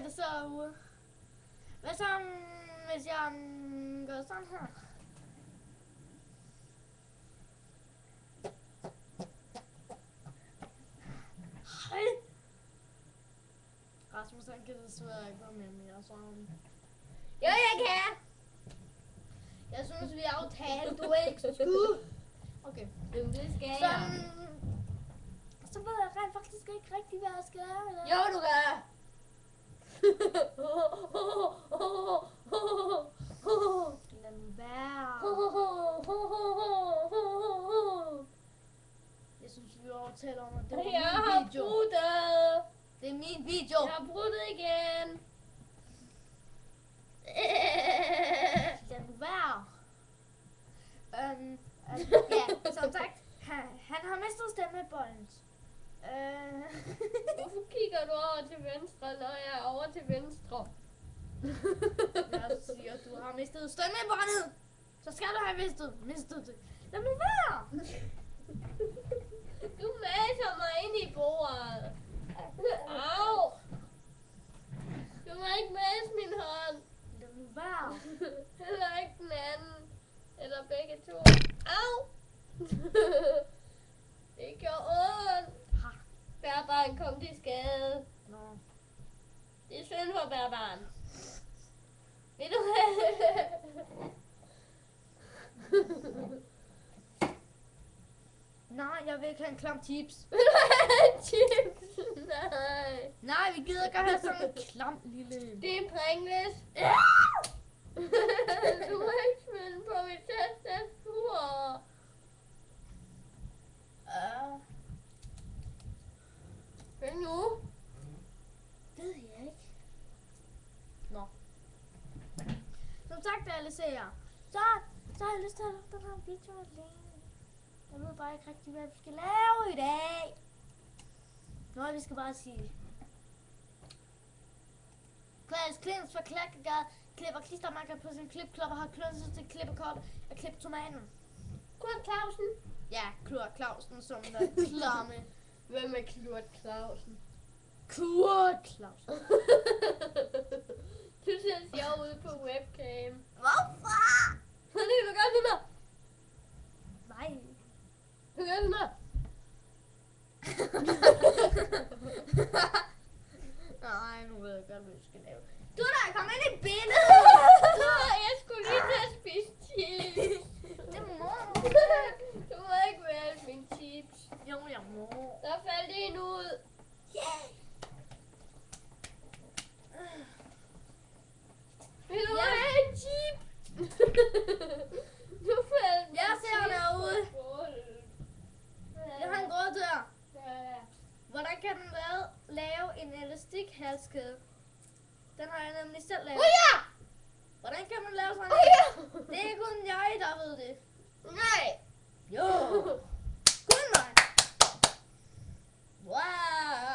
ser det så ud? Hvad så, hvis jeg gør sådan her? Hej! Rasmus, han kan desværre ikke være med mere sådan. Jo, jeg kan. Jeg synes, vi aftalte, du ikke skulle. Okay. Jamen, det skal Så, jeg. så ved jeg rent faktisk ikke rigtig, hvad jeg skal lave i dag. Jo, du gør. Lad nu være. Jeg synes, vi aftaler om, at det var Jeg har min video. bruttet. Det er min video. Jeg har bruttet igen. Lad nu være. Ja, som sagt, han har mistet stemmebåndet. Hvorfor kigger du over til venstre, når jeg er over til venstre? Jeg siger, du har mistet stemmebåndet. Så skal du have mistet det. Lad nu være. Du maser mig ind i bordet. Au! Du må ikke mase min hånd. Lad nu være. Heller ikke den anden. Eller begge to. Au! Det gjorde ondt. Bærbarn kom til skade. Nå. Det er synd for Bærbarn. Vil du have? Nej, jeg vil ikke have en klam tips. Vil du have chips? Nej. Nej, vi gider ikke at have sådan en klam lille. Det er Pringles. Du må ikke smide på mit tastatur. Hvad nu? Ved jeg ikke. Nå. Som sagt, alle seere, så har jeg lyst til at lave den her video alene. Jeg ved bare ikke rigtig, hvad vi skal lave i dag. Nå, vi skal bare sige. Klaas Klins fra Klakkergade klipper klistermærker på sin klipklopper, har klunset til klippekort og klipper tomaten. Kurt Clausen. Ja, Kurt Clausen, som er klamme. Hvem er Kurt Clausen? Kurt Clausen. Du ser sjov ud på webcam. Hvorfor? Fordi du gør sådan her. Nej. Du gør sådan her. Nej, nu ved jeg godt, hvad vi skal lave. Du der, kom ind i billedet! Jeg skulle lige til at spise chips. Det må du. Du må ikke vælge min chips. Jo, jeg må. Der faldt en ud. Yeah. Vil du Ja. have en chip? Nu faldt min Jeg ser chip derude. på gulvet. Jeg har en rød dør. Ja. Hvordan kan den lave en elastikhalskæde? Den har jeg nemlig selv lavet. Ja! Hvordan kan man lave sådan Ja! Det er kun jeg, der ved det. Nej! Jo. Kun mig. Wow.